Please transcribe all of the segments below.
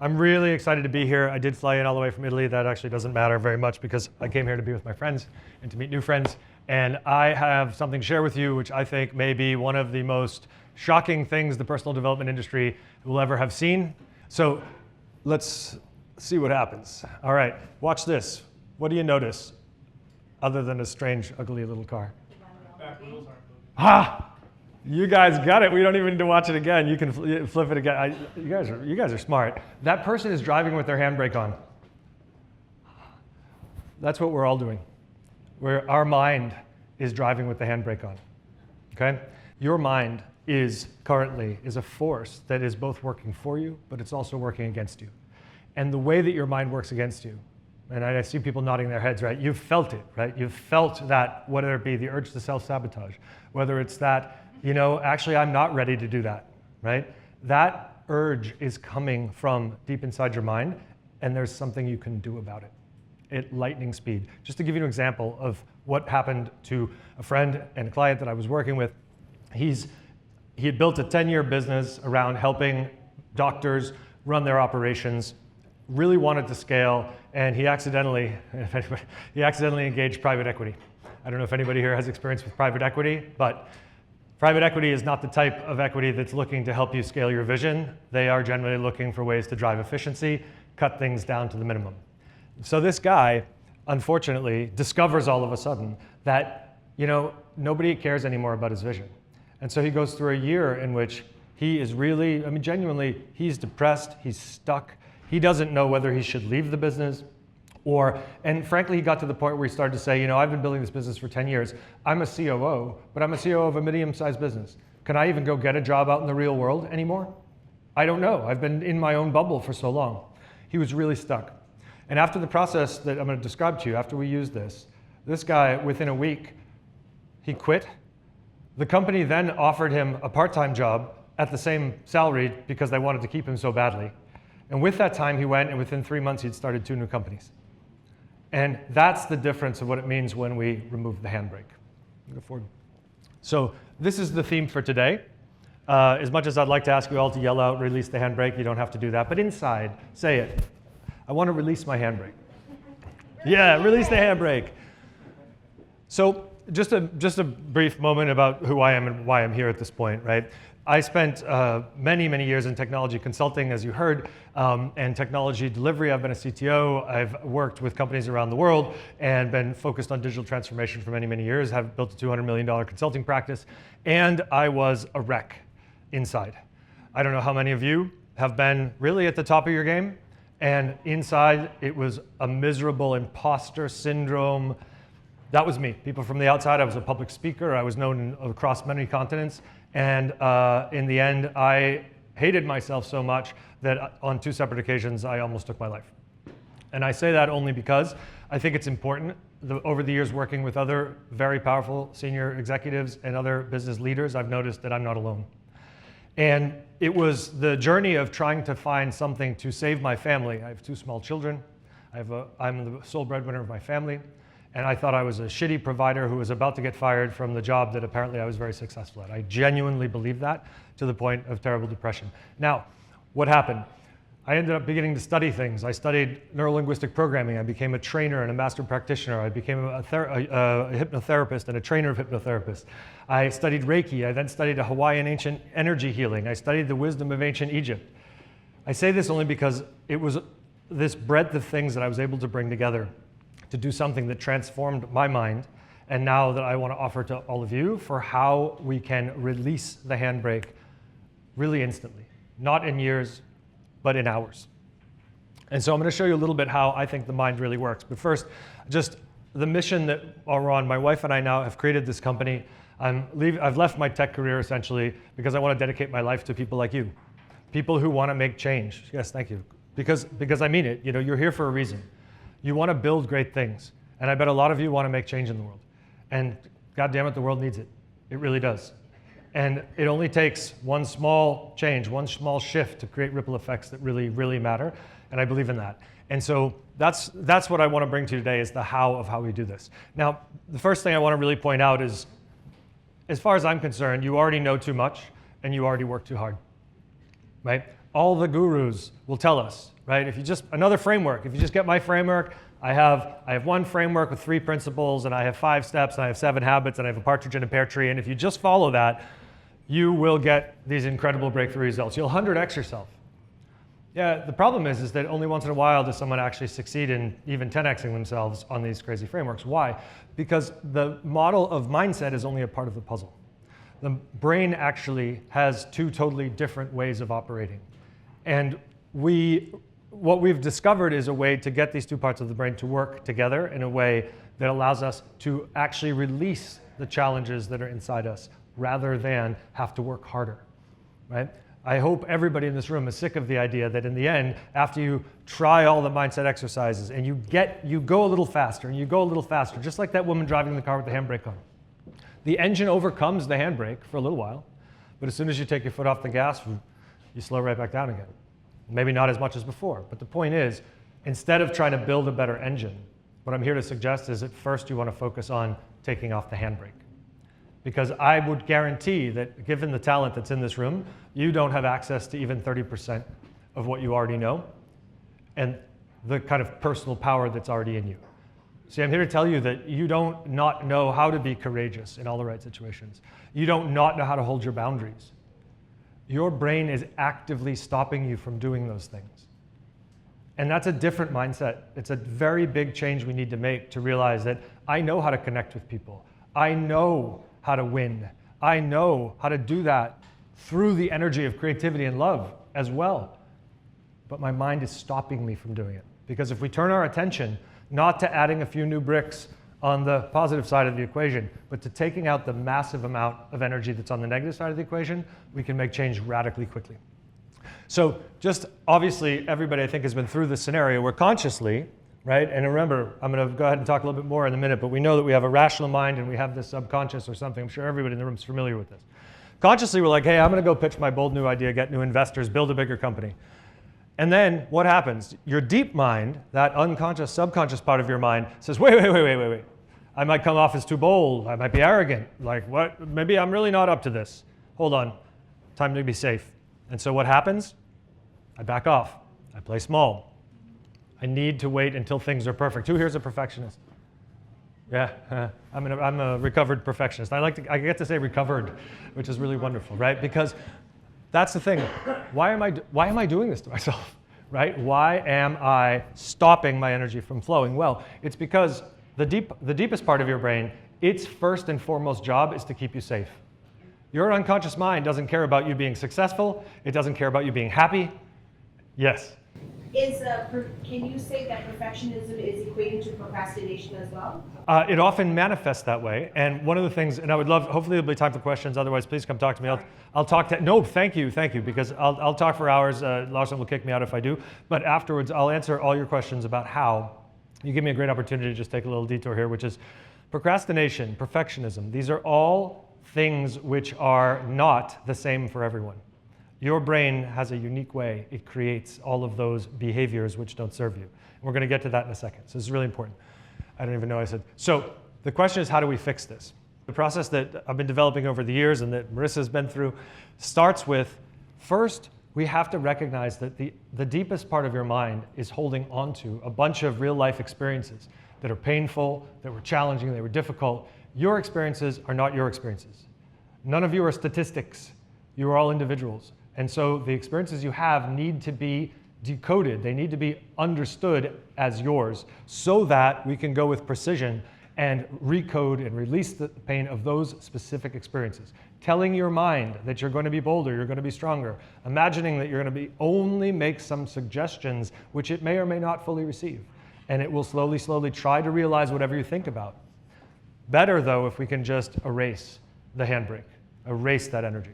I'm really excited to be here. I did fly in all the way from Italy. That actually doesn't matter very much because I came here to be with my friends and to meet new friends. And I have something to share with you, which I think may be one of the most shocking things the personal development industry will ever have seen. So let's see what happens. All right, watch this. What do you notice other than a strange, ugly little car? Back wheels aren't moving. Ha! You guys got it. We don't even need to watch it again. You can flip it again. You guys are smart. That person is driving with their handbrake on. That's what we're all doing. Our mind is driving with the handbrake on. Okay? Your mind is currently a force that is both working for you, but it's also working against you. And the way that your mind works against you, and I see people nodding their heads, right? You've felt it, right? You've felt that, whether it be the urge to self-sabotage, whether it's that, actually I'm not ready to do that, right? That urge is coming from deep inside your mind, and there's something you can do about it at lightning speed. Just to give you an example of what happened to a friend and a client that I was working with, he had built a 10-year business around helping doctors run their operations, really wanted to scale, and he accidentally engaged private equity. I don't know if anybody here has experience with private equity, but private equity is not the type of equity that's looking to help you scale your vision. They are generally looking for ways to drive efficiency, cut things down to the minimum. So this guy, unfortunately, discovers all of a sudden that, nobody cares anymore about his vision. And so he goes through a year in which he is really, genuinely, he's depressed, he's stuck. He doesn't know whether he should leave the business and frankly, he got to the point where he started to say, I've been building this business for 10 years. I'm a COO, but I'm a COO of a medium-sized business. Can I even go get a job out in the real world anymore? I don't know. I've been in my own bubble for so long. He was really stuck. And after the process that I'm going to describe to you, after we used this guy, within a week, he quit. The company then offered him a part-time job at the same salary because they wanted to keep him so badly. And with that time, he went, and within 3 months, he'd started 2 new companies. And that's the difference of what it means when we remove the handbrake. Go forward. So this is the theme for today. As much as I'd like to ask you all to yell out, release the handbrake, you don't have to do that. But inside, say it. I want to release my handbrake. Yeah, release the handbrake. So just a brief moment about who I am and why I'm here at this point, right? I spent many, many years in technology consulting, as you heard, and technology delivery. I've been a CTO. I've worked with companies around the world and been focused on digital transformation for many, many years. Have built a $200 million consulting practice, and I was a wreck inside. I don't know how many of you have been really at the top of your game, and inside it was a miserable imposter syndrome. That was me. People from the outside, I was a public speaker. I was known across many continents. And in the end, I hated myself so much that on 2 separate occasions, I almost took my life. And I say that only because I think it's important. Over the years working with other very powerful senior executives and other business leaders, I've noticed that I'm not alone. And it was the journey of trying to find something to save my family. I have 2 small children. I'm the sole breadwinner of my family. And I thought I was a shitty provider who was about to get fired from the job that apparently I was very successful at. I genuinely believed that to the point of terrible depression. Now, what happened? I ended up beginning to study things. I studied neurolinguistic programming. I became a trainer and a master practitioner. I became a hypnotherapist and a trainer of hypnotherapists. I studied Reiki. I then studied a Hawaiian ancient energy healing. I studied the wisdom of ancient Egypt. I say this only because it was this breadth of things that I was able to bring together to do something that transformed my mind, and now that I want to offer to all of you for how we can release the handbrake really instantly, not in years, but in hours. And so I'm going to show you a little bit how I think the mind really works. But first, just the mission that we're on. My wife and I now have created this company. I've left my tech career essentially because I want to dedicate my life to people like you, people who want to make change. Yes, thank you. Because I mean it. You're here for a reason. You want to build great things. And I bet a lot of you want to make change in the world. And God damn it, the world needs it. It really does. And it only takes one small change, one small shift to create ripple effects that really, really matter. And I believe in that. And so that's what I want to bring to you today is the how of how we do this. Now, the first thing I want to really point out is, as far as I'm concerned, you already know too much and you already work too hard. Right? all the gurus will tell us, right? If you just, another framework, if you just get my framework, I have one framework with 3 principles, and I have 5 steps, and I have 7 habits, and I have a partridge in a pear tree, and if you just follow that, you will get these incredible breakthrough results. You'll 100x yourself. Yeah, the problem is that only once in a while does someone actually succeed in even 10xing themselves on these crazy frameworks. Why? Because the model of mindset is only a part of the puzzle. The brain actually has 2 totally different ways of operating. And what we've discovered is a way to get these 2 parts of the brain to work together in a way that allows us to actually release the challenges that are inside us rather than have to work harder, right? I hope everybody in this room is sick of the idea that in the end, after you try all the mindset exercises and you go a little faster and you go a little faster, just like that woman driving the car with the handbrake on. The engine overcomes the handbrake for a little while, but as soon as you take your foot off the gas, you slow right back down again. Maybe not as much as before, but the point is, instead of trying to build a better engine, what I'm here to suggest is at first you want to focus on taking off the handbrake. Because I would guarantee that given the talent that's in this room, you don't have access to even 30% of what you already know and the kind of personal power that's already in you. See, I'm here to tell you that you don't not know how to be courageous in all the right situations. You don't not know how to hold your boundaries. Your brain is actively stopping you from doing those things. And that's a different mindset. It's a very big change we need to make to realize that I know how to connect with people. I know how to win. I know how to do that through the energy of creativity and love as well. But my mind is stopping me from doing it. Because if we turn our attention not to adding a few new bricks on the positive side of the equation, but to taking out the massive amount of energy that's on the negative side of the equation, we can make change radically quickly. So just obviously everybody I think has been through this scenario where consciously, right? And remember, I'm going to go ahead and talk a little bit more in a minute, but we know that we have a rational mind and we have this subconscious or something. I'm sure everybody in the room is familiar with this. Consciously, we're like, hey, I'm going to go pitch my bold new idea, get new investors, build a bigger company. And then what happens? Your deep mind, that unconscious, subconscious part of your mind says, wait. I might come off as too bold. I might be arrogant. Like, what? Maybe I'm really not up to this. Hold on. Time to be safe. And so what happens? I back off. I play small. I need to wait until things are perfect. Who here's a perfectionist? Yeah, I'm a recovered perfectionist. I get to say recovered, which is really wonderful, right? Because that's the thing. Why am I doing this to myself, right? Why am I stopping my energy from flowing? Well, it's because the deepest part of your brain, its first and foremost job is to keep you safe. Your unconscious mind doesn't care about you being successful. It doesn't care about you being happy. Yes. Can you say that perfectionism is equated to procrastination as well? It often manifests that way. And one of the things, and I would love, hopefully there'll be time for questions. Otherwise, please come talk to me. I'll talk to, no, thank you, because I'll talk for hours. Lawson will kick me out if I do. But afterwards, I'll answer all your questions about how. You give me a great opportunity to just take a little detour here, which is procrastination, perfectionism. These are all things which are not the same for everyone. Your brain has a unique way it creates all of those behaviors which don't serve you. We're going to get to that in a second. So this is really important. I don't even know what I said. So the question is, how do we fix this? The process that I've been developing over the years and that Marissa's been through starts with, first, we have to recognize that the deepest part of your mind is holding onto a bunch of real life experiences that are painful, that were challenging, that were difficult. Your experiences are not your experiences. None of you are statistics. You are all individuals. And so the experiences you have need to be decoded. They need to be understood as yours so that we can go with precision and recode and release the pain of those specific experiences. Telling your mind that you're going to be bolder, you're going to be stronger. Imagining that you're going to only make some suggestions which it may or may not fully receive. And it will slowly try to realize whatever you think about. Better though if we can just erase the handbrake, erase that energy.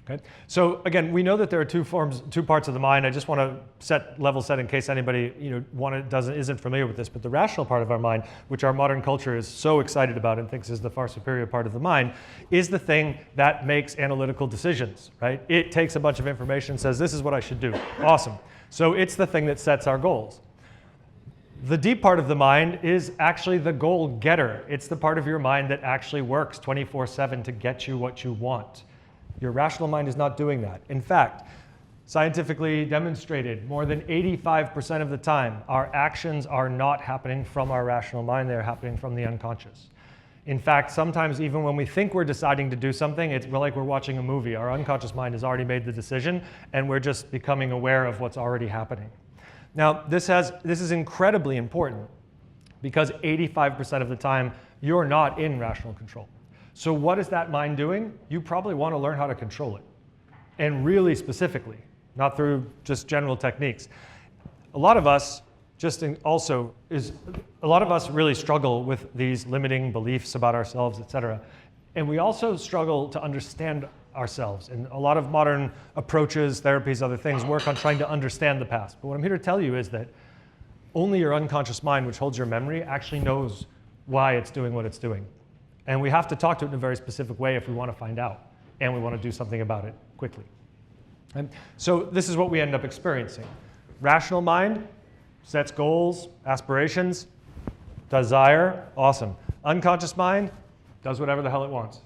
Okay. So again, we know that there are two parts of the mind. I just want to level set in case anybody isn't familiar with this. But the rational part of our mind, which our modern culture is so excited about and thinks is the far superior part of the mind, is the thing that makes analytical decisions. Right? It takes a bunch of information and says, "This is what I should do." Awesome. So it's the thing that sets our goals. The deep part of the mind is actually the goal getter. It's the part of your mind that actually works 24/7 to get you what you want. Your rational mind is not doing that. In fact, Scientifically demonstrated, more than 85% of the time, our actions are not happening from our rational mind, they're happening from the unconscious. In fact, sometimes even when we think we're deciding to do something, it's like we're watching a movie. Our unconscious mind has already made the decision, and we're just becoming aware of what's already happening. Now, this is incredibly important because 85% of the time, you're not in rational control. So what is that mind doing? You probably want to learn how to control it, and really specifically, not through just general techniques. A lot of us really struggle with these limiting beliefs about ourselves, etc. And we also struggle to understand ourselves. And a lot of modern approaches, therapies, other things work on trying to understand the past. But what I'm here to tell you is that only your unconscious mind, which holds your memory, actually knows why it's doing what it's doing. And we have to talk to it in a very specific way if we want to find out, and we want to do something about it quickly. And so this is what we end up experiencing. Rational mind sets goals, aspirations, desire, awesome. Unconscious mind does whatever the hell it wants.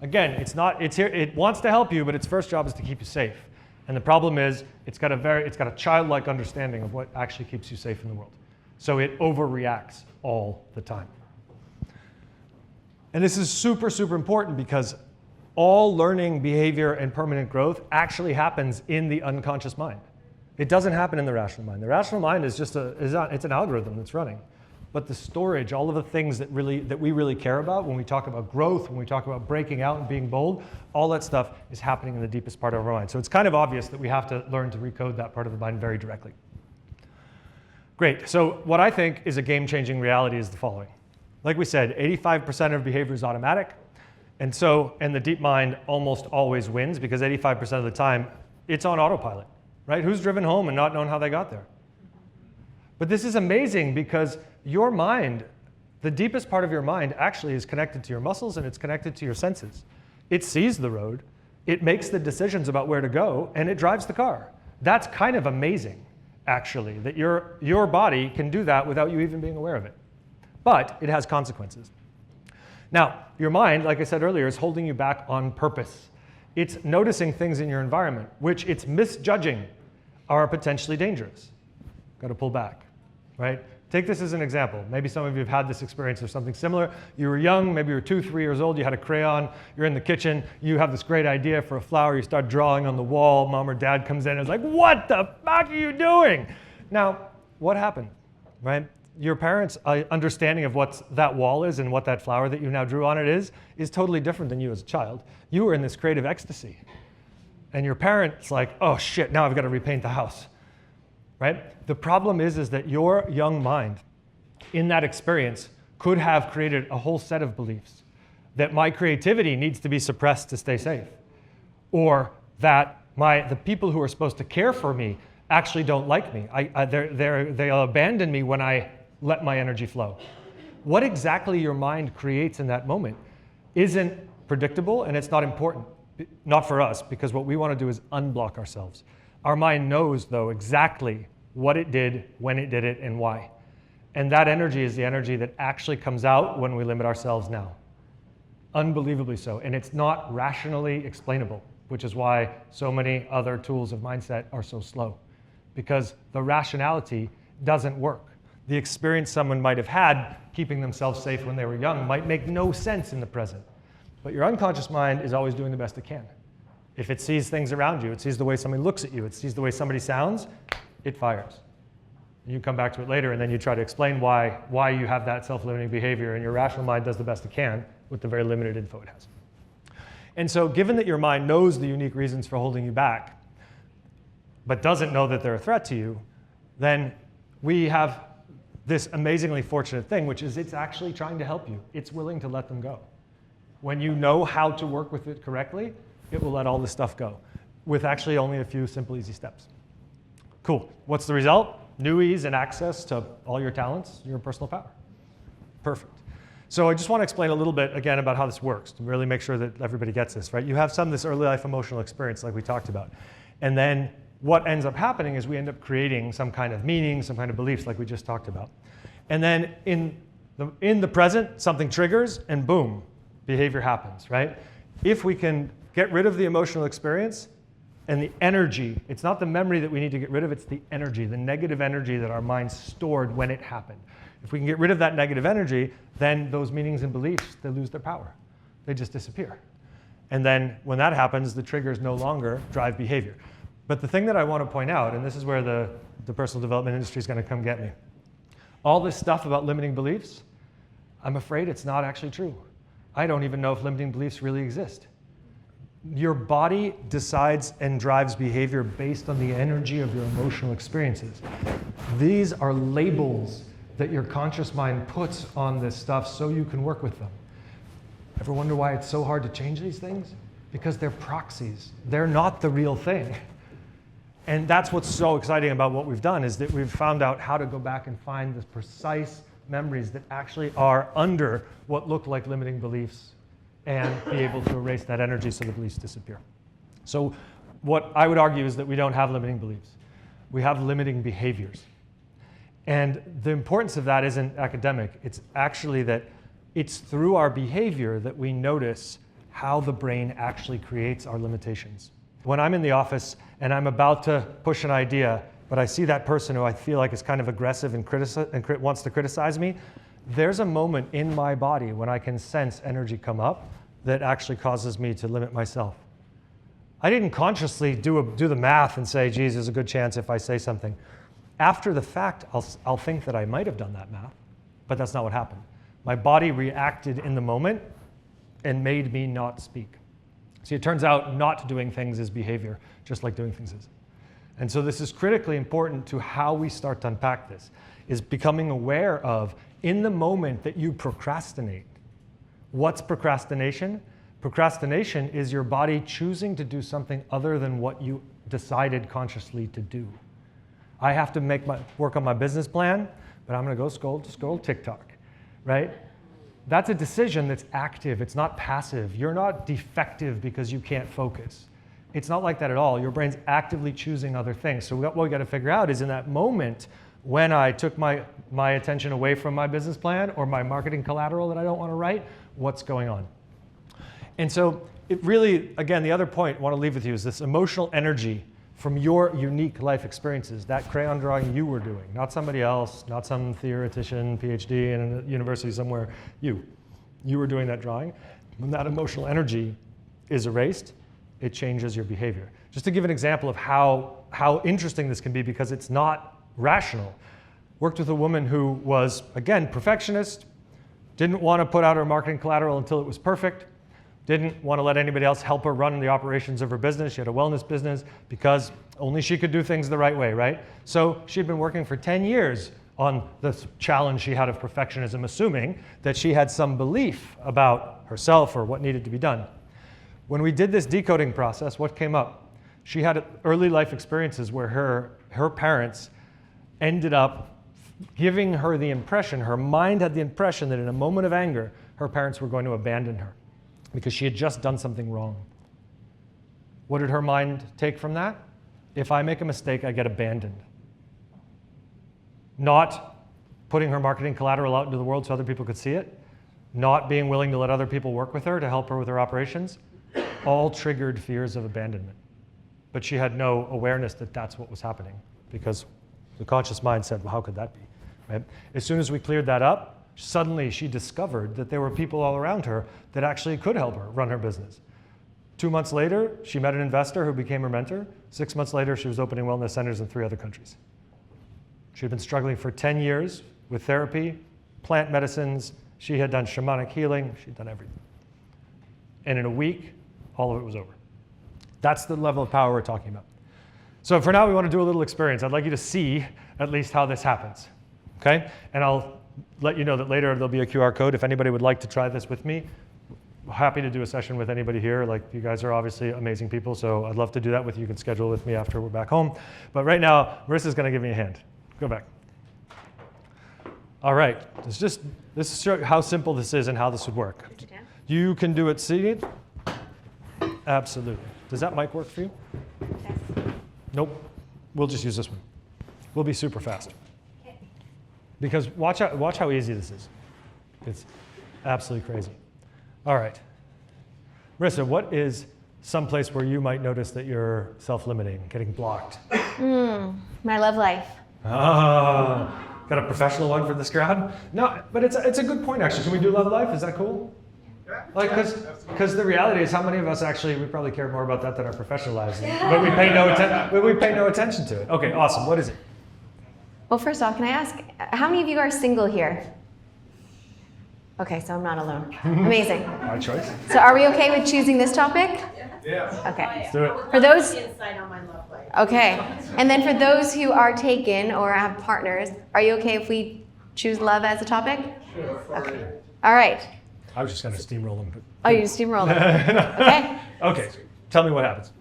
Again, it wants to help you, but its first job is to keep you safe. And the problem is, it's got a childlike understanding of what actually keeps you safe in the world. So it overreacts all the time. And this is super, super important because all learning, behavior, and permanent growth actually happens in the unconscious mind. It doesn't happen in the rational mind. The rational mind is just it's an algorithm that's running. But the storage, all of the things that we really care about when we talk about growth, when we talk about breaking out and being bold, all that stuff is happening in the deepest part of our mind. So it's kind of obvious that we have to learn to recode that part of the mind very directly. Great. So what I think is a game-changing reality is the following. Like we said, 85% of behavior is automatic. And the deep mind almost always wins because 85% of the time, it's on autopilot, right? Who's driven home and not known how they got there? But this is amazing because your mind, the deepest part of your mind actually is connected to your muscles and it's connected to your senses. It sees the road, it makes the decisions about where to go, and it drives the car. That's kind of amazing, actually, that your body can do that without you even being aware of it. But it has consequences. Now, your mind, like I said earlier, is holding you back on purpose. It's noticing things in your environment, which it's misjudging are potentially dangerous. Got to pull back, right? Take this as an example. Maybe some of you have had this experience or something similar. You were young, maybe you were 2, 3 years old, you had a crayon, you're in the kitchen, you have this great idea for a flower, you start drawing on the wall, mom or dad comes in and is like, what the fuck are you doing? Now, what happened, right? Your parents' understanding of what that wall is and what that flower that you now drew on it is totally different than you as a child. You were in this creative ecstasy. And your parents like, oh shit, now I've got to repaint the house, right? The problem is that your young mind in that experience could have created a whole set of beliefs that my creativity needs to be suppressed to stay safe, or that the people who are supposed to care for me actually don't like me. They'll abandon me when I let my energy flow. What exactly your mind creates in that moment isn't predictable, and it's not important, not for us, because what we want to do is unblock ourselves. Our mind knows, though, exactly what it did, when it did it, and why. And that energy is the energy that actually comes out when we limit ourselves now. Unbelievably so. And it's not rationally explainable, which is why so many other tools of mindset are so slow, because the rationality doesn't work. The experience someone might have had keeping themselves safe when they were young might make no sense in the present. But your unconscious mind is always doing the best it can. If it sees things around you, it sees the way somebody looks at you, it sees the way somebody sounds, it fires. You come back to it later and then you try to explain why you have that self-limiting behavior, and your rational mind does the best it can with the very limited info it has. And so given that your mind knows the unique reasons for holding you back, but doesn't know that they're a threat to you, then we have this amazingly fortunate thing, which is it's actually trying to help you. It's willing to let them go. When you know how to work with it correctly, it will let all this stuff go with actually only a few simple, easy steps. Cool. What's the result? New ease and access to all your talents, your personal power. Perfect. So I just want to explain a little bit again about how this works to really make sure that everybody gets this, right? You have some of this early life emotional experience like we talked about. And then what ends up happening is we end up creating some kind of meaning, some kind of beliefs like we just talked about. And then in the present, something triggers and boom, behavior happens, right? If we can get rid of the emotional experience And the energy, it's not the memory that we need to get rid of, it's the energy, the negative energy that our mind stored when it happened. If we can get rid of that negative energy, then those meanings and beliefs, they lose their power. They just disappear. And then when that happens, the triggers no longer drive behavior. But the thing that I want to point out, and this is where the personal development industry is going to come get me. All this stuff about limiting beliefs, I'm afraid it's not actually true. I don't even know if limiting beliefs really exist. Your body decides and drives behavior based on the energy of your emotional experiences. These are labels that your conscious mind puts on this stuff so you can work with them. Ever wonder why it's so hard to change these things? Because they're proxies. They're not the real thing. And that's what's so exciting about what we've done, is that we've found out how to go back and find the precise memories that actually are under what look like limiting beliefs and be able to erase that energy so the beliefs disappear. So what I would argue is that we don't have limiting beliefs. We have limiting behaviors. And the importance of that isn't academic. It's actually that it's through our behavior that we notice how the brain actually creates our limitations. When I'm in the office and I'm about to push an idea, but I see that person who I feel like is kind of aggressive and wants to criticize me, there's a moment in my body when I can sense energy come up that actually causes me to limit myself. I didn't consciously do the math and say, geez, there's a good chance if I say something. After the fact, I'll think that I might have done that math, but that's not what happened. My body reacted in the moment and made me not speak. See, it turns out not doing things is behavior, just like doing things is. And so this is critically important to how we start to unpack this, is becoming aware of, in the moment that you procrastinate. What's procrastination? Procrastination is your body choosing to do something other than what you decided consciously to do. I have to work on my business plan, but I'm going to go scroll TikTok, right? That's a decision that's active. It's not passive. You're not defective because you can't focus. It's not like that at all. Your brain's actively choosing other things. So what we got to figure out is, in that moment when I took my attention away from my business plan or my marketing collateral that I don't want to write, what's going on? And so it really, again, the other point I want to leave with you is this emotional energy from your unique life experiences, that crayon drawing you were doing, not somebody else, not some theoretician, PhD in a university somewhere, you were doing that drawing. When that emotional energy is erased, it changes your behavior. Just to give an example of how interesting this can be, because it's not rational. Worked with a woman who was, again, perfectionist, didn't want to put out her marketing collateral until it was perfect, didn't want to let anybody else help her run the operations of her business. She had a wellness business because only she could do things the right way, right? So she'd been working for 10 years on this challenge she had of perfectionism, assuming that she had some belief about herself or what needed to be done. When we did this decoding process, what came up? She had early life experiences where her parents ended up giving her the impression, her mind had the impression that in a moment of anger, her parents were going to abandon her because she had just done something wrong. What did her mind take from that? If I make a mistake, I get abandoned. Not putting her marketing collateral out into the world so other people could see it, not being willing to let other people work with her to help her with her operations, all triggered fears of abandonment. But she had no awareness that that's what was happening, because the conscious mind said, well, how could that be? Right? As soon as we cleared that up, suddenly she discovered that there were people all around her that actually could help her run her business. 2 months later, she met an investor who became her mentor. 6 months later, she was opening wellness centers in 3 other countries. She had been struggling for 10 years with therapy, plant medicines. She had done shamanic healing. She'd done everything. And in a week, all of it was over. That's the level of power we're talking about. So for now, we want to do a little experience. I'd like you to see at least how this happens, okay? And I'll let you know that later there'll be a QR code. If anybody would like to try this with me, happy to do a session with anybody here. Like, you guys are obviously amazing people, so I'd love to do that with you. You can schedule with me after we're back home. But right now, Marissa's going to give me a hand. Go back. All right. This is how simple this is and how this would work. You can do it seated. Absolutely. Does that mic work for you? Yes. Nope. We'll just use this one. We'll be super fast. Okay. Because watch how easy this is. It's absolutely crazy. All right. Marissa, what is someplace where you might notice that you're self-limiting, getting blocked. My love life. Ah, got a professional one for this crowd? No, but it's a good point actually. Can we do love life? Is that cool? Like, because the reality is, how many of us actually, we probably care more about that than our professional lives, but we pay no attention to it. Okay, awesome. What is it? Well, first off, can I ask, how many of you are single here? Okay, so I'm not alone. Amazing. My choice. So are we okay with choosing this topic? Yeah. Okay. Let's do it. For those, Insight on my love life. okay. And then for those who are taken or have partners, are you okay if we choose love as a topic? Sure. Okay. All right. I was just going to steamroll them. But... Oh, you steamroll them. Okay. Okay, tell me what happens.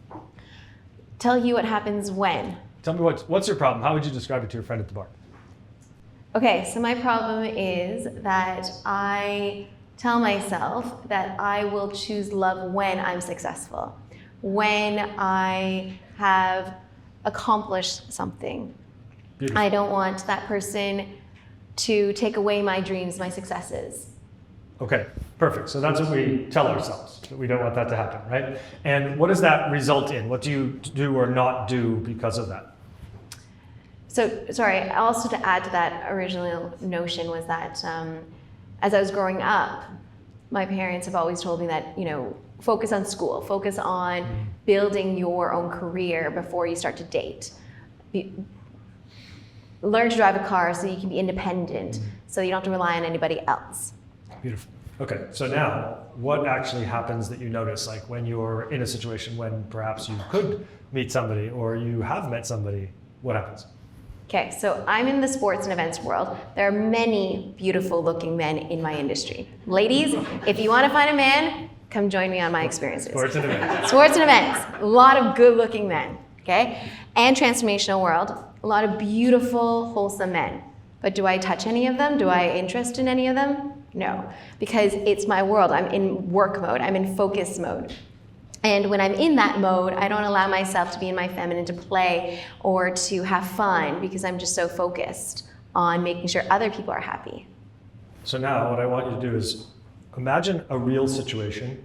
Tell you what happens when. Tell me what's your problem? How would you describe it to your friend at the bar? Okay, so my problem is that I tell myself that I will choose love when I'm successful, when I have accomplished something. Beautiful. I don't want that person to take away my dreams, my successes. Okay, perfect. So that's what we tell ourselves, that we don't want that to happen, right? And what does that result in? What do you do or not do because of that? So, sorry, also to add to that original notion was that as I was growing up, my parents have always told me that, focus on school, focus on building your own career before you start to date. Learn to drive a car so you can be independent, so you don't have to rely on anybody else. Beautiful. Okay, so now what actually happens that you notice, like when you're in a situation when perhaps you could meet somebody or you have met somebody, what happens? Okay, so I'm in the sports and events world. There are many beautiful looking men in my industry. Ladies, if you want to find a man, come join me on my experiences. Sports and events. Sports and events, a lot of good looking men, okay? And transformational world, a lot of beautiful, wholesome men. But do I touch any of them? Do I interest in any of them? No, because it's my world. I'm in work mode, I'm in focus mode. And when I'm in that mode, I don't allow myself to be in my feminine, to play or to have fun, because I'm just so focused on making sure other people are happy. So now what I want you to do is imagine a real situation,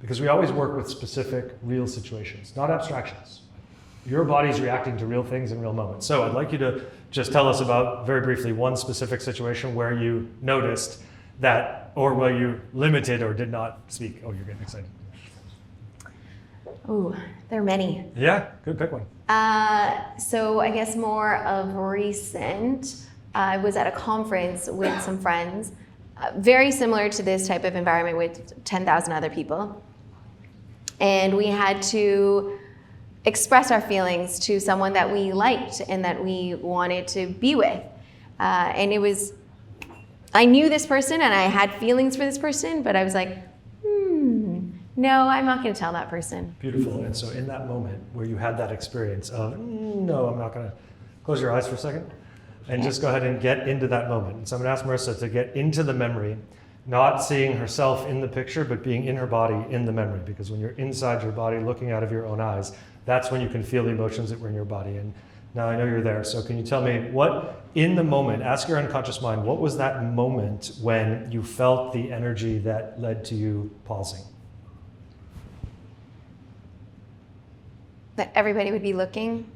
because we always work with specific real situations, not abstractions. Your body's reacting to real things in real moments. So I'd like you to just tell us about, very briefly, one specific situation where you noticed that, or where you limited or did not speak. Oh, you're getting excited. Ooh, there are many. Yeah, good, pick one. So I guess more of recent, I was at a conference with some friends, very similar to this type of environment with 10,000 other people. And we had to express our feelings to someone that we liked and that we wanted to be with. And it was, I knew this person and I had feelings for this person, but I was like, no, I'm not going to tell that person. Beautiful. And so in that moment where you had that experience of, no, I'm not going to, close your eyes for a second and just go ahead and get into that moment. And so I'm going to ask Marissa to get into the memory, not seeing herself in the picture, but being in her body in the memory. Because when you're inside your body, looking out of your own eyes, that's when you can feel the emotions that were in your body. And now I know you're there. So can you tell me what, in the moment, ask your unconscious mind, what was that moment when you felt the energy that led to you pausing? That everybody would be looking.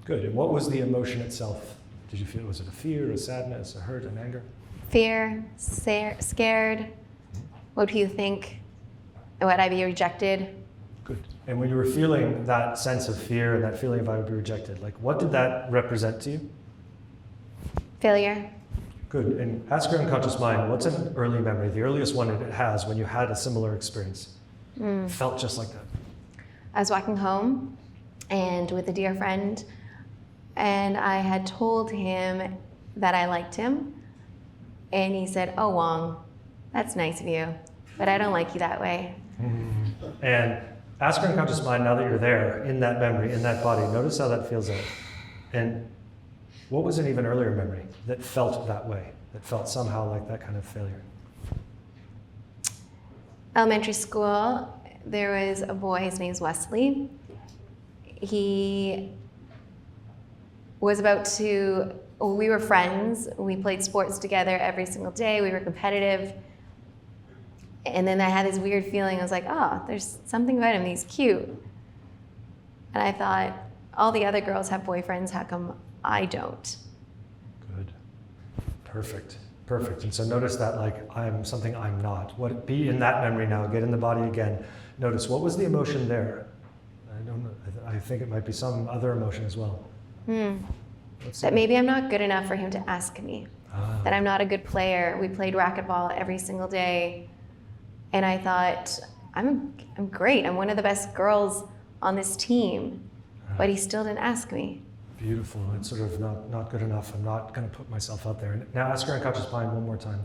Good. And what was the emotion itself? Did you feel, was it a fear, a sadness, a hurt, an anger? Fear, scared. What do you think? Would I be rejected? Good. And when you were feeling that sense of fear and that feeling of I would be rejected, like what did that represent to you? Failure. Good. And ask your unconscious mind, what's an early memory, the earliest one it has when you had a similar experience? Felt just like that. I was walking home and with a dear friend, and I had told him that I liked him, and he said, "Oh, Wong, that's nice of you, but I don't like you that way." And ask your unconscious mind, now that you're there, in that memory, in that body, notice how that feels out. And what was an even earlier memory that felt that way, that felt somehow like that kind of failure? Elementary school, there was a boy, his name's Wesley. He was we were friends, we played sports together every single day, we were competitive. And then I had this weird feeling. I was like, oh, there's something about him. He's cute. And I thought, all the other girls have boyfriends. How come I don't? Good. Perfect. Perfect. And so notice that, like, I'm something I'm not. Be in that memory now. Get in the body again. Notice, what was the emotion there? I don't know. I think it might be some other emotion as well. That maybe I'm not good enough for him to ask me. That I'm not a good player. We played racquetball every single day. And I thought, I'm great. I'm one of the best girls on this team. But he still didn't ask me. Beautiful. It's sort of not good enough. I'm not going to put myself out there. And now ask your unconscious mind one more time.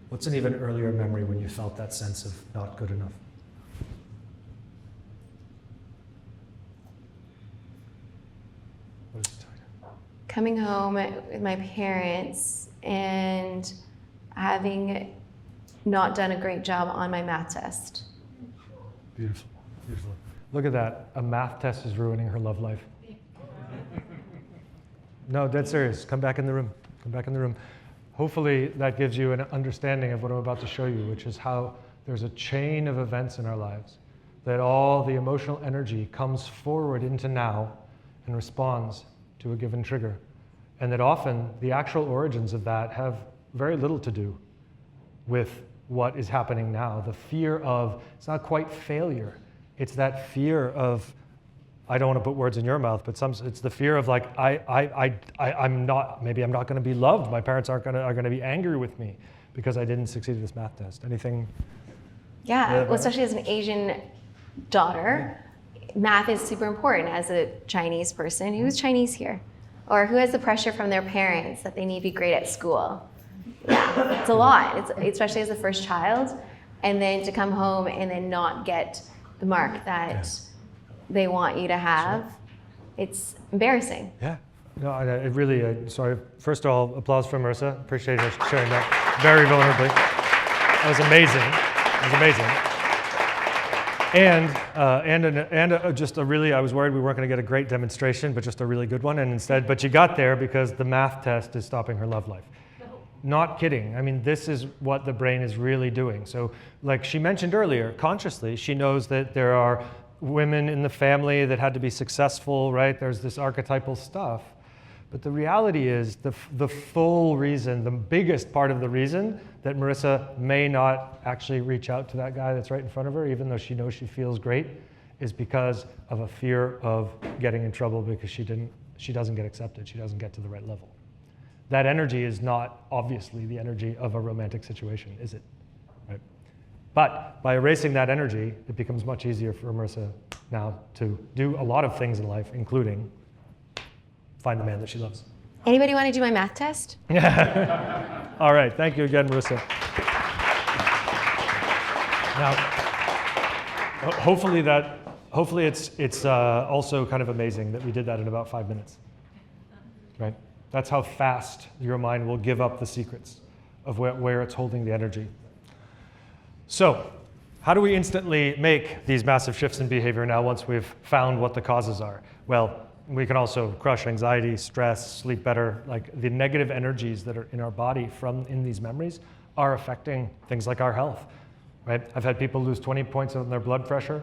What's an even earlier memory when you felt that sense of not good enough? What is it telling you? Coming home with my parents and having not done a great job on my math test. Beautiful. Beautiful. Look at that. A math test is ruining her love life. No, dead serious. Come back in the room. Come back in the room. Hopefully that gives you an understanding of what I'm about to show you, which is how there's a chain of events in our lives, that all the emotional energy comes forward into now and responds to a given trigger. And that often the actual origins of that have very little to do with what is happening now. The fear of, it's not quite failure. It's that fear of, I don't want to put words in your mouth, but it's the fear of, like, I'm not going to be loved. My parents are going to be angry with me because I didn't succeed at this math test. Anything? Yeah, well, especially as an Asian daughter, math is super important. As a Chinese person, who's Chinese here? Or who has the pressure from their parents that they need to be great at school? Yeah, it's a lot, especially as the first child. And then to come home and then not get the mark that they want you to have, it's embarrassing. Yeah. No, it really, sorry. First of all, applause for Marissa. Appreciate her sharing that very vulnerably. That was amazing. It was amazing. And just a really, I was worried we weren't going to get a great demonstration, but just a really good one. And instead, but you got there because the math test is stopping her love life. Not kidding. I mean, this is what the brain is really doing. So, like she mentioned earlier, consciously, she knows that there are women in the family that had to be successful, right? There's this archetypal stuff. But the reality is the full reason, the biggest part of the reason that Marissa may not actually reach out to that guy that's right in front of her, even though she knows she feels great, is because of a fear of getting in trouble because she doesn't get accepted. She doesn't get to the right level. That energy is not obviously the energy of a romantic situation, is it? Right? But by erasing that energy, it becomes much easier for Marissa now to do a lot of things in life, including find the man that she loves. Anybody want to do my math test? All right, thank you again, Marissa. Now, hopefully it's also kind of amazing that we did that in about 5 minutes, right? That's how fast your mind will give up the secrets of where it's holding the energy. So, how do we instantly make these massive shifts in behavior now once we've found what the causes are? Well, we can also crush anxiety, stress, sleep better. Like the negative energies that are in our body from in these memories are affecting things like our health, right? I've had people lose 20 points on their blood pressure,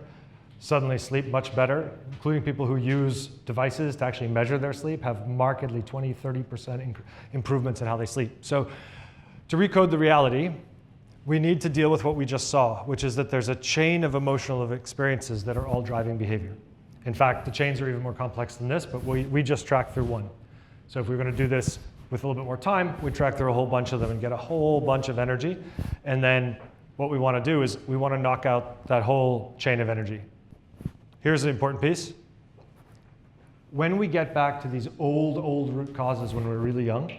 suddenly sleep much better, including people who use devices to actually measure their sleep have markedly 20, 30% improvements in how they sleep. So to recode the reality, we need to deal with what we just saw, which is that there's a chain of emotional experiences that are all driving behavior. In fact, the chains are even more complex than this, but we just track through one. So if we're going to do this with a little bit more time, we track through a whole bunch of them and get a whole bunch of energy. And then what we want to do is we want to knock out that whole chain of energy. Here's the important piece. When we get back to these old root causes when we're really young,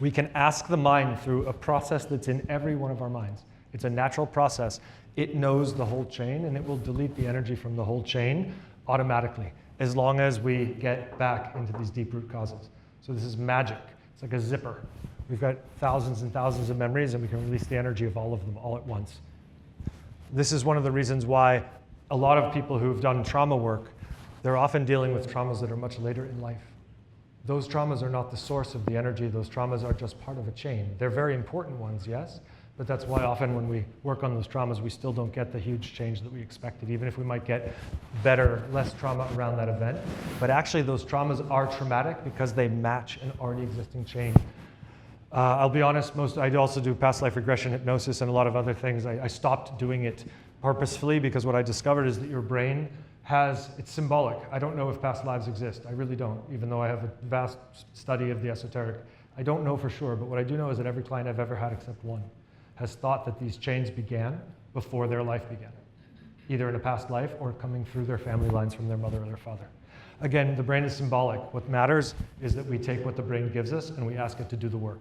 we can ask the mind through a process that's in every one of our minds. It's a natural process. It knows the whole chain, and it will delete the energy from the whole chain automatically, as long as we get back into these deep root causes. So this is magic. It's like a zipper. We've got thousands and thousands of memories, and we can release the energy of all of them all at once. This is one of the reasons why a lot of people who've done trauma work, they're often dealing with traumas that are much later in life. Those traumas are not the source of the energy. Those traumas are just part of a chain. They're very important ones, yes, But that's why often when we work on those traumas, we still don't get the huge change that we expected, even if we might get better, less trauma around that event. But actually those traumas are traumatic because they match an already existing chain. I'll be honest, I also do past life regression hypnosis and a lot of other things. I stopped doing it purposefully because what I discovered is that your brain it's symbolic. I don't know if past lives exist. I really don't, even though I have a vast study of the esoteric. I don't know for sure, but what I do know is that every client I've ever had except one has thought that these chains began before their life began, either in a past life or coming through their family lines from their mother or their father. Again, the brain is symbolic. What matters is that we take what the brain gives us and we ask it to do the work.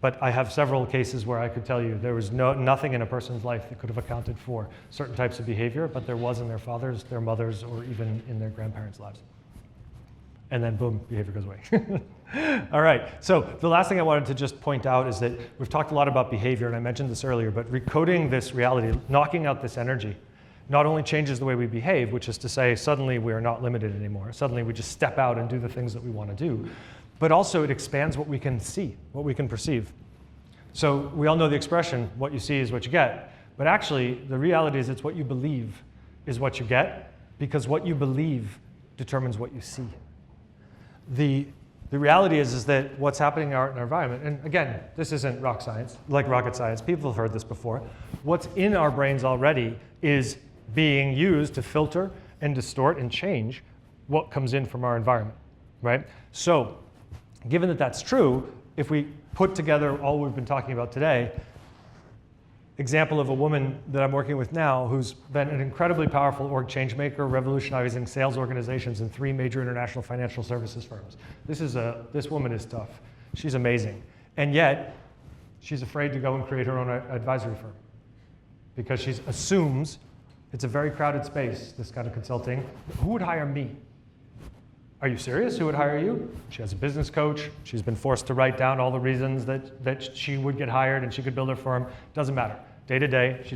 But I have several cases where I could tell you there was nothing in a person's life that could have accounted for certain types of behavior, but there was in their fathers, their mothers, or even in their grandparents' lives. And then boom, behavior goes away. All right, so the last thing I wanted to just point out is that we've talked a lot about behavior, and I mentioned this earlier, but recoding this reality, knocking out this energy, not only changes the way we behave, which is to say suddenly we are not limited anymore, suddenly we just step out and do the things that we want to do, but also it expands what we can see, what we can perceive. So we all know the expression, what you see is what you get, but actually the reality is it's what you believe is what you get, because what you believe determines what you see. The reality is that what's happening in our environment, and again, this isn't rocket science, people have heard this before, what's in our brains already is being used to filter and distort and change what comes in from our environment, right? So, given that that's true, if we put together all we've been talking about today, example of a woman that I'm working with now who's been an incredibly powerful org change maker, revolutionizing sales organizations in 3 major international financial services firms. This woman is tough. She's amazing. And yet, she's afraid to go and create her own advisory firm because she assumes it's a very crowded space, this kind of consulting. Who would hire me? Are you serious? Who would hire you? She has a business coach. She's been forced to write down all the reasons that she would get hired and she could build her firm. Doesn't matter. Day to day, she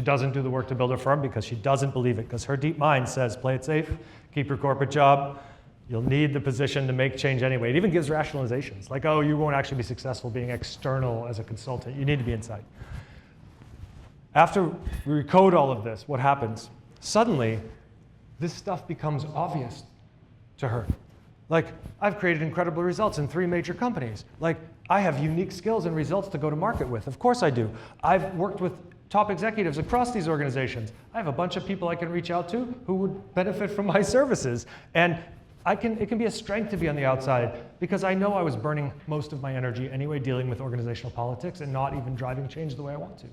doesn't do the work to build her firm because she doesn't believe it, because her deep mind says, play it safe, keep your corporate job. You'll need the position to make change anyway. It even gives rationalizations, like, oh, you won't actually be successful being external as a consultant. You need to be inside. After we recode all of this, what happens? Suddenly, this stuff becomes obvious to her. Like, I've created incredible results in 3 major companies. Like, I have unique skills and results to go to market with. Of course I do. I've worked with top executives across these organizations. I have a bunch of people I can reach out to who would benefit from my services. And it can be a strength to be on the outside because I know I was burning most of my energy anyway dealing with organizational politics and not even driving change the way I want to.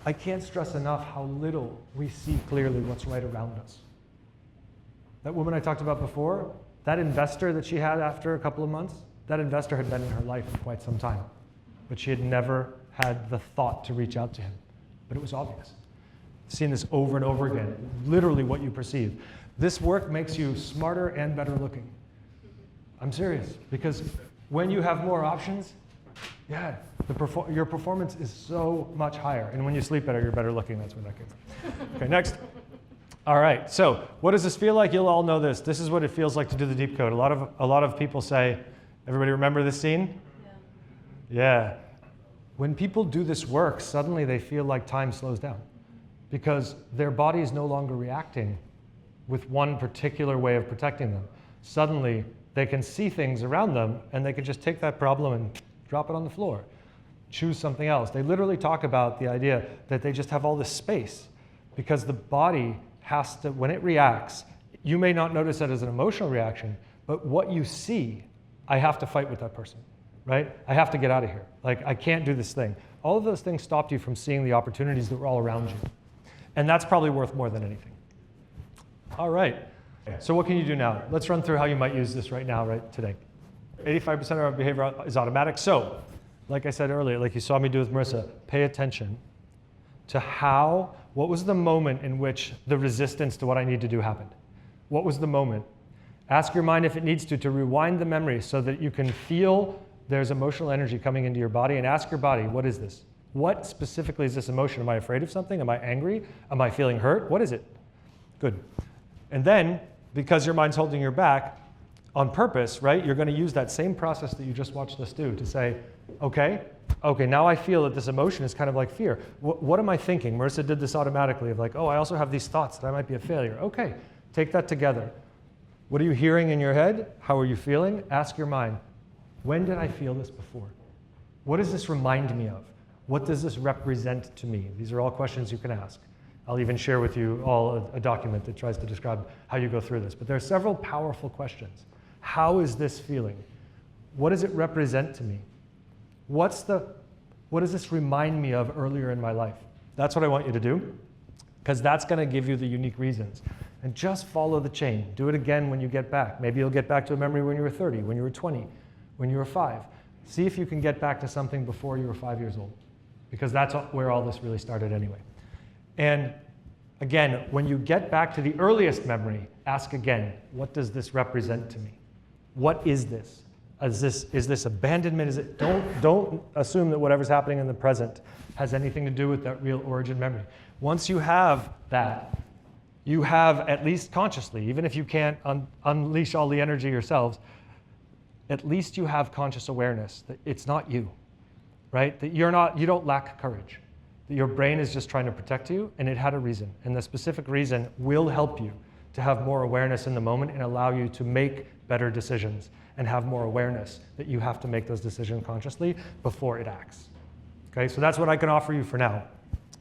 I can't stress enough how little we see clearly what's right around us. That woman I talked about before, that investor that she had after a couple of months, that investor had been in her life for quite some time, but she had never had the thought to reach out to him. But it was obvious. I've seen this over and over again, literally what you perceive. This work makes you smarter and better looking. I'm serious, because when you have more options, yeah, your performance is so much higher. And when you sleep better, you're better looking. That's where that came from. Okay, next. All right, so what does this feel like? You'll all know this. This is what it feels like to do the deep code. A lot of people say, everybody remember this scene? Yeah. When people do this work, suddenly they feel like time slows down because their body is no longer reacting with one particular way of protecting them. Suddenly, they can see things around them and they can just take that problem and drop it on the floor. Choose something else. They literally talk about the idea that they just have all this space because the body has to, when it reacts, you may not notice that as an emotional reaction, but what you see, I have to fight with that person, right? I have to get out of here. Like, I can't do this thing. All of those things stopped you from seeing the opportunities that were all around you. And that's probably worth more than anything. All right, so what can you do now? Let's run through how you might use this right now, right today. 85% of our behavior is automatic. So, like I said earlier, like you saw me do with Marissa, pay attention to what was the moment in which the resistance to what I need to do happened? What was the moment? Ask your mind if it needs to rewind the memory so that you can feel there's emotional energy coming into your body, and ask your body, what is this? What specifically is this emotion? Am I afraid of something? Am I angry? Am I feeling hurt? What is it? Good. And then, because your mind's holding you back, on purpose, right, you're going to use that same process that you just watched us do to say, okay, okay, now I feel that this emotion is kind of like fear. What am I thinking? Marissa did this automatically of like, oh, I also have these thoughts that I might be a failure. Okay, take that together. What are you hearing in your head? How are you feeling? Ask your mind, when did I feel this before? What does this remind me of? What does this represent to me? These are all questions you can ask. I'll even share with you all a document that tries to describe how you go through this. But there are several powerful questions. How is this feeling? What does it represent to me? What does this remind me of earlier in my life? That's what I want you to do, because that's going to give you the unique reasons. And just follow the chain. Do it again when you get back. Maybe you'll get back to a memory when you were 30, when you were 20, when you were 5. See if you can get back to something before you were 5 years old, because that's where all this really started anyway. And again, when you get back to the earliest memory, ask again, what does this represent to me? What is this? Is this abandonment? Don't assume that whatever's happening in the present has anything to do with that real origin memory. Once you have that, you have, at least consciously, even if you can't unleash all the energy yourselves, at least you have conscious awareness that it's not you, right? That you don't lack courage. That your brain is just trying to protect you, and it had a reason. And the specific reason will help you to have more awareness in the moment and allow you to make better decisions and have more awareness that you have to make those decisions consciously before it acts. Okay, so that's what I can offer you for now,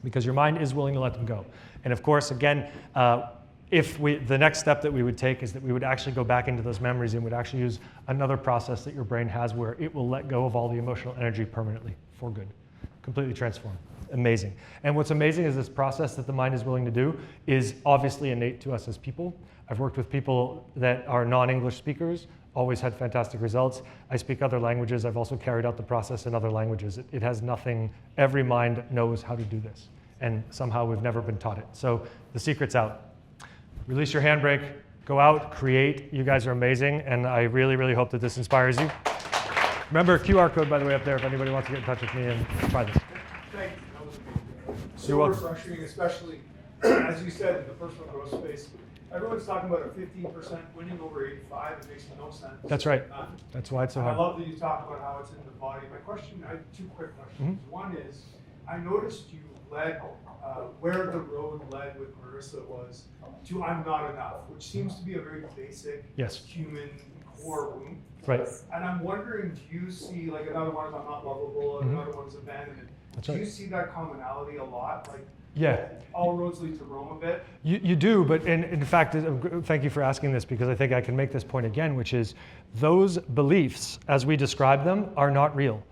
because your mind is willing to let them go. And of course, again, the next step that we would take is that we would actually go back into those memories and would actually use another process that your brain has where it will let go of all the emotional energy permanently for good, completely transform. Amazing. And what's amazing is this process that the mind is willing to do is obviously innate to us as people. I've worked with people that are non-English speakers, always had fantastic results. I speak other languages. I've also carried out the process in other languages. It has nothing, every mind knows how to do this. And somehow we've never been taught it. So the secret's out. Release your handbrake, go out, create. You guys are amazing. And I really, really hope that this inspires you. Remember, QR code, by the way, up there if anybody wants to get in touch with me and try this. Thank you. That was amazing. You're So welcome. refreshing, especially, as you said, in the personal growth space. Everyone's talking about a 15% winning over 85. It makes no sense. That's right. That's why it's so I hard. love that you talk about how it's in the body. My question, I have two quick questions. One is, I noticed you led, where the road led with Marissa was to I'm not enough, which seems to be a very basic Yes. human core wound. Right. And I'm wondering, do you see, like another one is I'm not lovable, and another one is abandonment. That's Do right. you see that commonality a lot? Like, Yeah. all roads lead to Rome a bit? You do, but in fact, thank you for asking this, because I think I can make this point again, which is those beliefs, as we describe them, are not real.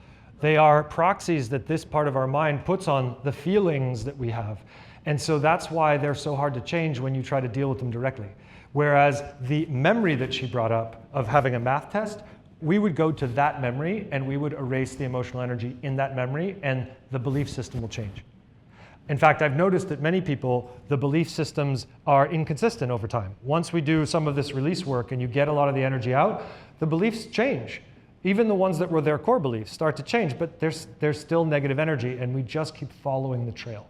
They are proxies that this part of our mind puts on the feelings that we have. And so that's why they're so hard to change when you try to deal with them directly. Whereas the memory that she brought up of having a math test, we would go to that memory and we would erase the emotional energy in that memory, and the belief system will change. In fact, I've noticed that many people, the belief systems are inconsistent over time. Once we do some of this release work and you get a lot of the energy out, the beliefs change. Even the ones that were their core beliefs start to change, but there's still negative energy, and we just keep following the trail.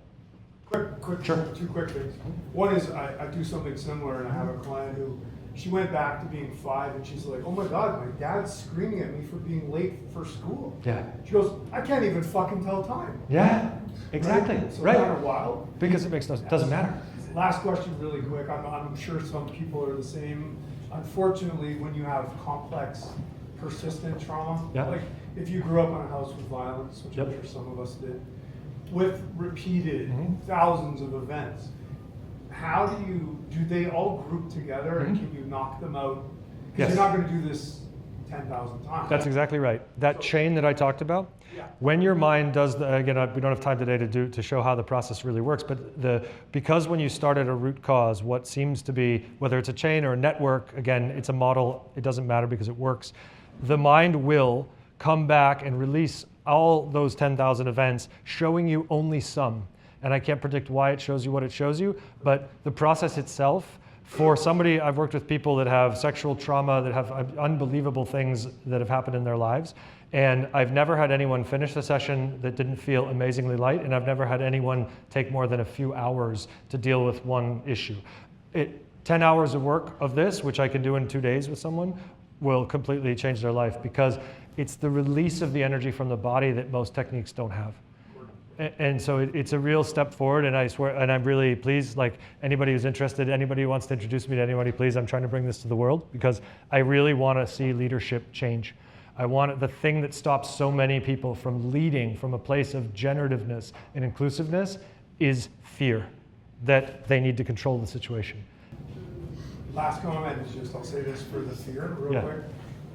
Sure. Two quick things. One is I do something similar, and I have a client who, she went back to being 5, and she's like, oh my God, my dad's screaming at me for being late for school. Yeah. She goes, I can't even fucking tell time. Yeah, exactly. Right? So Right. kind of wild. Because it doesn't matter. Last question really quick. I'm sure some people are the same. Unfortunately, when you have complex, persistent trauma, Yeah. like if you grew up in a house with violence, which I'm Yep. sure some of us did, with repeated Mhm. thousands of events, how do they all group together, and can you knock them out? Because Yes. you're not going to do this 10,000 times. That's exactly right. That chain that I talked about, Yeah. when your mind does, again, we don't have time today to show how the process really works, but because when you start at a root cause, what seems to be, whether it's a chain or a network, again, it's a model, it doesn't matter because it works, the mind will come back and release all those 10,000 events, showing you only some. And I can't predict why it shows you what it shows you, but the process itself, for somebody, I've worked with people that have sexual trauma, that have unbelievable things that have happened in their lives, and I've never had anyone finish the session that didn't feel amazingly light, and I've never had anyone take more than a few hours to deal with one issue. 10 hours of work of this, which I can do in 2 days with someone, will completely change their life, because it's the release of the energy from the body that most techniques don't have. And so it's a real step forward, and I swear, and I'm really pleased, like anybody who's interested, anybody who wants to introduce me to anybody, please, I'm trying to bring this to the world because I really want to see leadership change. I want the thing that stops so many people from leading from a place of generativeness and inclusiveness is fear, that they need to control the situation. Last comment is just, I'll say this for the fear real quick,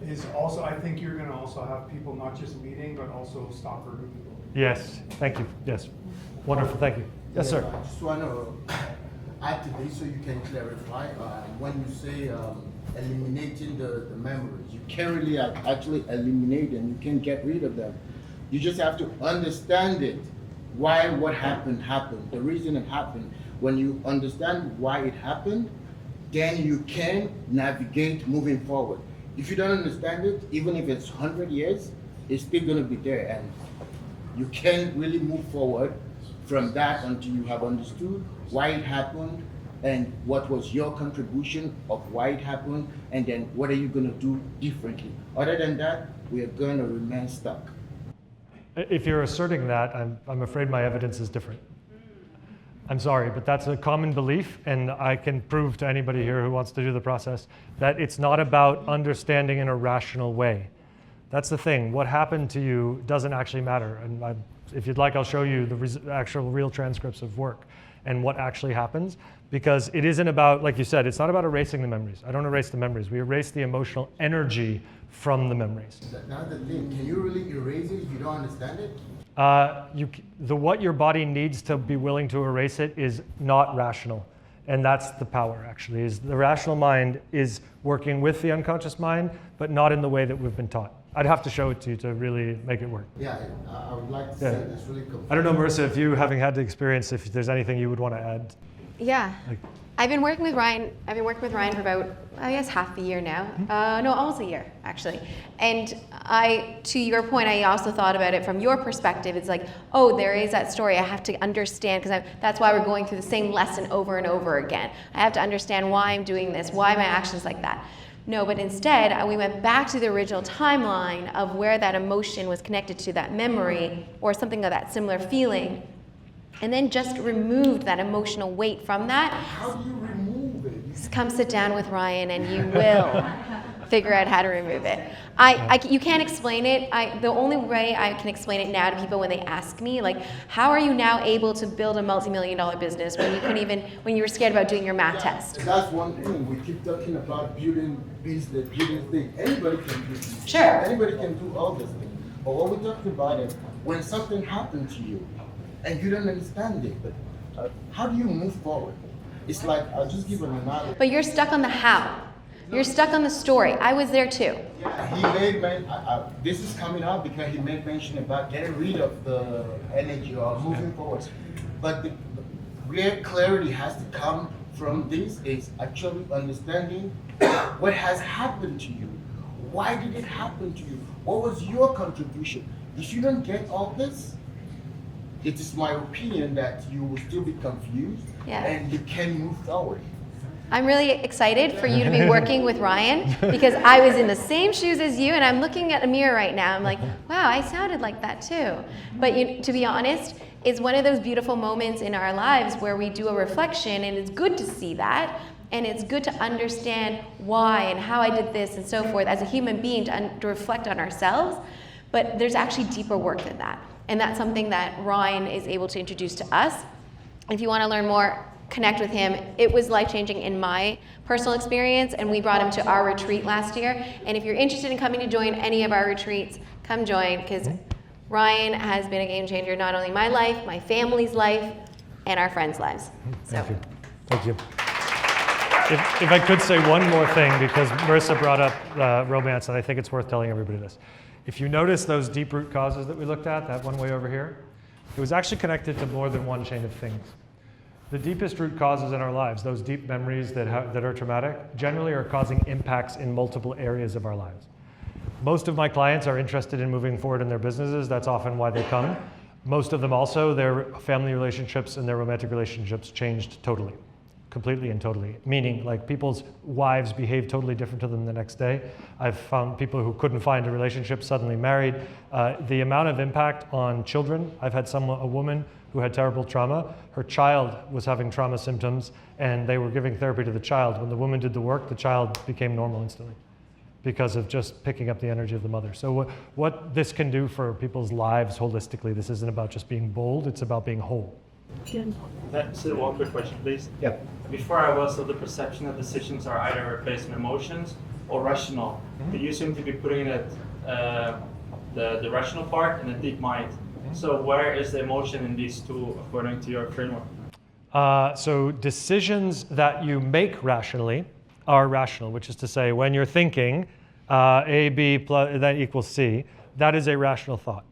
is also, I think you're gonna also have people not just leading, but also stop hurting people. Yes, thank you, yes. Wonderful, thank you. Yes, sir. I just want to add to this so you can clarify. When you say eliminating the memories, you can't really actually eliminate them. You can't get rid of them. You just have to understand it. Why what happened, the reason it happened. When you understand why it happened, then you can navigate moving forward. If you don't understand it, even if it's 100 years, it's still going to be there. And you can't really move forward from that until you have understood why it happened and what was your contribution of why it happened, and then what are you going to do differently. Other than that, we are going to remain stuck. If you're asserting that, I'm afraid my evidence is different. I'm sorry, but that's a common belief, and I can prove to anybody here who wants to do the process that it's not about understanding in a rational way. That's the thing. What happened to you doesn't actually matter. And if you'd like, I'll show you the actual real transcripts of work and what actually happens, because it isn't about, like you said, it's not about erasing the memories. I don't erase the memories. We erase the emotional energy from the memories. That's the thing. Can you really erase it if you don't understand it? What your body needs to be willing to erase it is not rational. And that's the power, actually, is the rational mind is working with the unconscious mind, but not in the way that we've been taught. I'd have to show it to you to really make it work. Yeah, I would like to say this really confusing. I don't know, Marissa, if you, having had the experience, if there's anything you would want to add. Yeah. I've been working with Ryan for about, I guess, half a year now. No, almost a year, actually. And to your point, I also thought about it from your perspective. It's like, oh, there is that story. I have to understand, because that's why we're going through the same lesson over and over again. I have to understand why I'm doing this, why my actions like that. No, but instead, we went back to the original timeline of where that emotion was connected to that memory or something of that similar feeling, and then just removed that emotional weight from that. How do you remove it? Just come sit down with Ryan and you will figure out how to remove it. You can't explain it. The only way I can explain it now to people when they ask me, like, how are you now able to build a multi-million-dollar business when you couldn't even, when you were scared about doing your math test? That's one thing. We keep talking about building business, building things. Anybody can do this. Sure. Anybody can do all this thing. But what we're talking about is when something happened to you and you don't understand it, but how do you move forward? It's like, I'll just give an analogy. But you're stuck on the how. You're stuck on the story. I was there too. He made this is coming out because he made mention about getting rid of the energy or moving forward. But the real clarity has to come from this is actually understanding what has happened to you. Why did it happen to you? What was your contribution? If you don't get all this, it is my opinion that you will still be confused and you can move forward. I'm really excited for you to be working with Ryan because I was in the same shoes as you, and I'm looking at a mirror right now. I'm like, wow, I sounded like that too. But to be honest, it's one of those beautiful moments in our lives where we do a reflection, and it's good to see that, and it's good to understand why and how I did this and so forth as a human being to reflect on ourselves. But there's actually deeper work than that, and that's something that Ryan is able to introduce to us. If you want to learn more, connect with him. It was life-changing in my personal experience, and we brought him to our retreat last year. And if you're interested in coming to join any of our retreats, come join, because Ryan has been a game changer, not only in my life, my family's life, and our friends' lives. Thank you. Thank you. If I could say one more thing, because Marissa brought up romance, and I think it's worth telling everybody this. If you notice those deep root causes that we looked at, that one way over here, it was actually connected to more than one chain of things. The deepest root causes in our lives, those deep memories that are traumatic, generally are causing impacts in multiple areas of our lives. Most of my clients are interested in moving forward in their businesses. That's often why they come. Most of them also, their family relationships and their romantic relationships changed totally, completely and totally. Meaning, like, people's wives behave totally different to them the next day. I've found people who couldn't find a relationship suddenly married. The amount of impact on children. I've had a woman who had terrible trauma. Her child was having trauma symptoms, and they were giving therapy to the child. When the woman did the work, the child became normal instantly because of just picking up the energy of the mother. So what this can do for people's lives holistically, this isn't about just being bold, it's about being whole. So one quick question, please. Yeah. Before I was of the perception that decisions are either replacing emotions or rational, but you seem to be putting it the rational part in the deep mind. So where is the emotion in these two according to your framework? So decisions that you make rationally are rational, which is to say, when you're thinking A, B, plus, that equals C, that is a rational thought.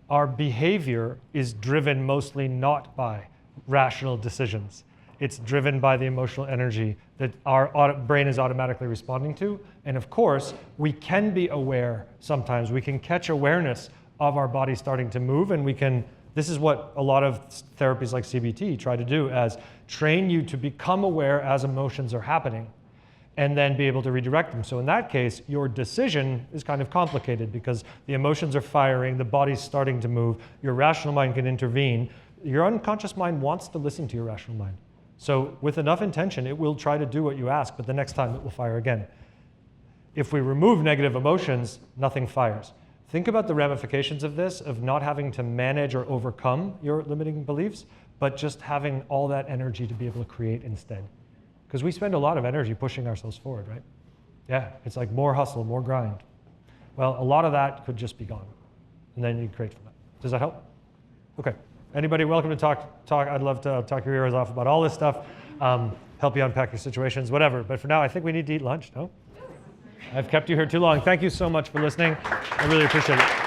Our behavior is driven mostly not by rational decisions. It's driven by the emotional energy that our brain is automatically responding to. And of course, we can be aware sometimes. We can catch awareness of our body starting to move, and this is what a lot of therapies like CBT try to do, as train you to become aware as emotions are happening and then be able to redirect them. So in that case, your decision is kind of complicated because the emotions are firing, the body's starting to move, your rational mind can intervene. Your unconscious mind wants to listen to your rational mind. So with enough intention, it will try to do what you ask, but the next time it will fire again. If we remove negative emotions, nothing fires. Think about the ramifications of this, of not having to manage or overcome your limiting beliefs, but just having all that energy to be able to create instead. Because we spend a lot of energy pushing ourselves forward, right? Yeah, it's like more hustle, more grind. Well, a lot of that could just be gone. And then you create from that. Does that help? Okay. Anybody welcome to talk. I'd love to talk your ears off about all this stuff, help you unpack your situations, whatever. But for now, I think we need to eat lunch, no? I've kept you here too long. Thank you so much for listening. I really appreciate it.